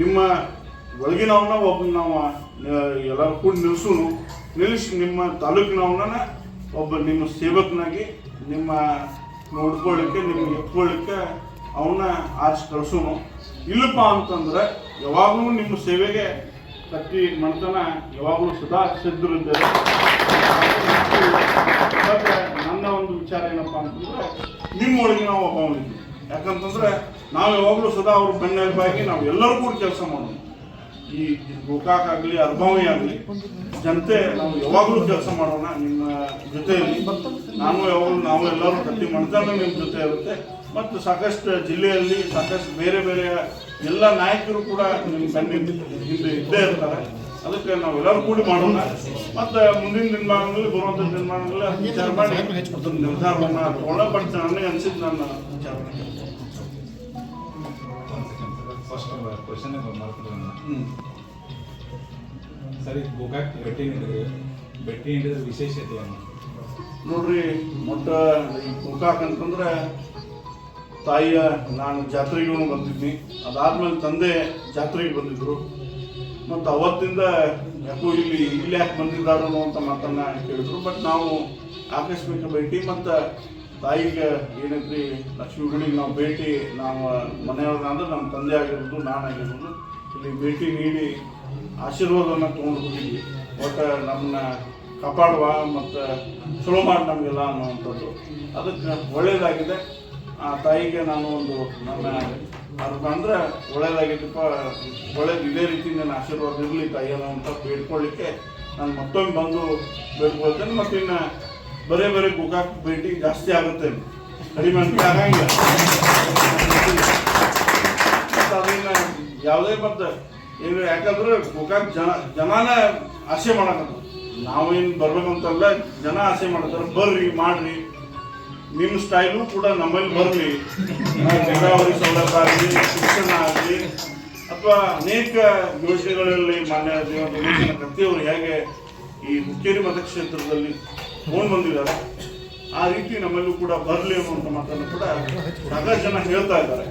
ನಿಮ್ಮ ಒಳಗಿನವನ್ನ ಒಬ್ಬ ನಾವು ಎಲ್ಲರೂ ಕೂಡ ನಿಲ್ಲಿಸಿ ನಿಮ್ಮ ತಾಲೂಕಿನವನ್ನ ಒಬ್ಬ ನಿಮ್ಮ ಸೇವಕನಾಗಿ ನಿಮ್ಮ ನೋಡ್ಕೊಳ್ಳಿಕ್ಕೆ ನಿಮ್ಗೆ ಎತ್ಕೊಳ್ಳಿಕ್ಕೆ ಅವನ್ನ ಆರಿಸಿ ಕಳಿಸೋನು. ಇಲ್ಲಪ್ಪ ಅಂತಂದ್ರೆ ಯಾವಾಗಲೂ ನಿಮ್ಮ ಸೇವೆಗೆ ಕಟ್ಟಿ ಮಣ್ತನ ಯಾವಾಗಲೂ ಸದಾ ಸಿದ್ಧರಿದ್ದಾರೆ. ನನ್ನ ಒಂದು ವಿಚಾರ ಏನಪ್ಪ ಅಂತಂದ್ರೆ ನಿಮ್ಮೊಳಗೆ ನಾವು ಒಬ್ಬನಿದ್ವಿ. ಯಾಕಂತಂದ್ರೆ ನಾವು ಯಾವಾಗಲೂ ಸದಾ ಅವ್ರ ಬೆನ್ನೆಲುಬಾಗಿ ನಾವು ಎಲ್ಲರೂ ಕೂಡ ಕೆಲಸ ಮಾಡೋಣ. ಈ ಗೋಕಾಕ್ ಆಗಲಿ ಅರ್ಬಾವಿ ಆಗಲಿ ಜನತೆ ನಾವು ಯಾವಾಗಲೂ ಕೆಲಸ ಮಾಡೋಣ ನಿಮ್ಮ ಜೊತೆಯಲ್ಲಿ. ನಾವು ಎಲ್ಲರೂ ಕಟ್ಟಿ ಮಣ್ತನ ನಿಮ್ಮ ಜೊತೆ ಇರುತ್ತೆ. ಮತ್ತು ಸಾಕಷ್ಟು ಜಿಲ್ಲೆಯಲ್ಲಿ ಸಾಕಷ್ಟು ಬೇರೆ ಬೇರೆ ಎಲ್ಲ ನಾಯಕರು ಕೂಡ ನಿಮ್ಮ ಹಿಂದೆ ಇದ್ದೇ ಇರ್ತಾರೆ. ಅದಕ್ಕೆ ನಾವೆಲ್ಲರೂ ಕೂಡಿ ಮಾಡೋಣ. ಮತ್ತು ಮುಂದಿನ ದಿನಮಾನಗಳಲ್ಲಿ ಬರುವಂಥ ದಿನಮಾನಗಳಲ್ಲಿ ವಿಚಾರ ಮಾಡಿ ಅದನ್ನು ನಿರ್ಧಾರವನ್ನು ತಗೊಳ್ಳೋ. ಬಟ್ ನನಗೆ ಅನಿಸಿದ್ದು ನನ್ನ ವಿಚಾರ ಫಸ್ಟ್ ಕ್ವಶನ್ ಸರಿ, ಗೋಕಾಕ್ ಭೇಟಿ ನೀಡಿದ್ರೆ ವಿಶೇಷತೆ ಏನು ನೋಡ್ರಿ. ಮೊಟ್ಟ ಈ ಗೋಕಾಕ್ ಅಂತಂದ್ರೆ ತಾಯಿಯ ನಾನು ಜಾತ್ರೆಗೂ ಬಂದಿದ್ನಿ. ಅದಾದ್ಮೇಲೆ ತಂದೆ ಜಾತ್ರೆಗೆ ಬಂದಿದ್ರು. ಮತ್ತು ಅವತ್ತಿಂದ ಯಾಕೋ ಇಲ್ಲಿ ಯಾಕೆ ಬಂದಿದ್ದಾರೋ ಅಂತ ಮಾತನ್ನ ಕೇಳಿದ್ರು. ಬಟ್ ನಾವು ಆಕಸ್ಮಿಕ ಭೇಟಿ ಮತ್ತು ತಾಯಿಗೆ ಏನೈತ್ರಿ ಲಕ್ಷ್ಮೀ ಗುಡಿಗೆ ನಾವು ಭೇಟಿ, ನಾವು ಮನೆಯವ್ರನ್ನ ಅಂದ್ರೆ ನಮ್ಮ ತಂದೆ ಆಗಿರ್ಬೋದು ನಾನಾಗಿರ್ಬೋದು ಇಲ್ಲಿ ಭೇಟಿ ನೀಡಿ ಆಶೀರ್ವಾದವನ್ನು ತೊಗೊಂಡು ಹೋಗಿದ್ವಿ. ಒಟ್ಟು ನಮ್ಮನ್ನ ಕಾಪಾಡುವ ಮತ್ತು ಚಲೋ ಮಾಡಿ ನಮಗೆಲ್ಲ ಅನ್ನುವಂಥದ್ದು. ಅದಕ್ಕೆ ಒಳ್ಳೆಯದಾಗಿದೆ. ಆ ತಾಯಿಗೆ ನಾನು ಒಂದು ನನ್ನ ಅರ್ಥ ಅಂದರೆ ಒಳ್ಳೇದಾಗಿದ್ದಪ್ಪ, ಒಳ್ಳೇದು ಇದೇ ರೀತಿ ನನ್ನ ಆಶೀರ್ವಾದ ಇರಲಿ ತಾಯಿಯಲ್ಲ ಅಂತ ಬೇಡ್ಕೊಳ್ಳಿಕ್ಕೆ ನಾನು ಮತ್ತೊಮ್ಮೆ ಬಂದು ಬೇಡ್ಕೊಳ್ತೇನೆ. ಮತ್ತು ಇನ್ನು ಬರೇ ಗೋಕಾಕ್ ಭೇಟಿ ಜಾಸ್ತಿ ಆಗುತ್ತೆ, ಕಡಿಮೆ ಅಂತ ಆಗಂಗಿಲ್ಲ. ಮತ್ತು ಅದನ್ನು ಯಾವುದೇ ಮತ್ತು ಏನು ಯಾಕಂದ್ರೆ ಗೋಕಾಕ್ ಜನಾನ ಆಸೆ ಮಾಡಕತ್ತ. ನಾವೇನು ಬರ್ಬೇಕಂತಲ್ಲ, ಜನ ಆಸೆ ಮಾಡ್ತಾರೆ. ಬರ್ರಿ ಮಾಡ್ರಿ, ನಿಮ್ಮ ಸ್ಟೈಲು ಕೂಡ ನಮ್ಮಲ್ಲಿ ಬರಲಿ. ನೀರಾವರಿ ಸೌಲಭ್ಯ ಆಗಲಿ, ಶಿಕ್ಷಣ ಆಗಲಿ, ಅಥವಾ ಅನೇಕ ಯೋಜನೆಗಳಲ್ಲಿ ಮಾನ್ಯ ದೇವೇಂದ್ರ ಕತ್ತಿಯವರು ಹೇಗೆ ಈ ಹುಕ್ಕೇರಿ ಮತಕ್ಷೇತ್ರದಲ್ಲಿ ತಗೊಂಡು ಬಂದಿದ್ದಾರೆ, ಆ ರೀತಿ ನಮ್ಮಲ್ಲೂ ಕೂಡ ಬರಲಿ ಅನ್ನುವಂಥ ಮಾತನ್ನು ಕೂಡ ಸಾಕಷ್ಟು ಜನ ಹೇಳ್ತಾ ಇದ್ದಾರೆ.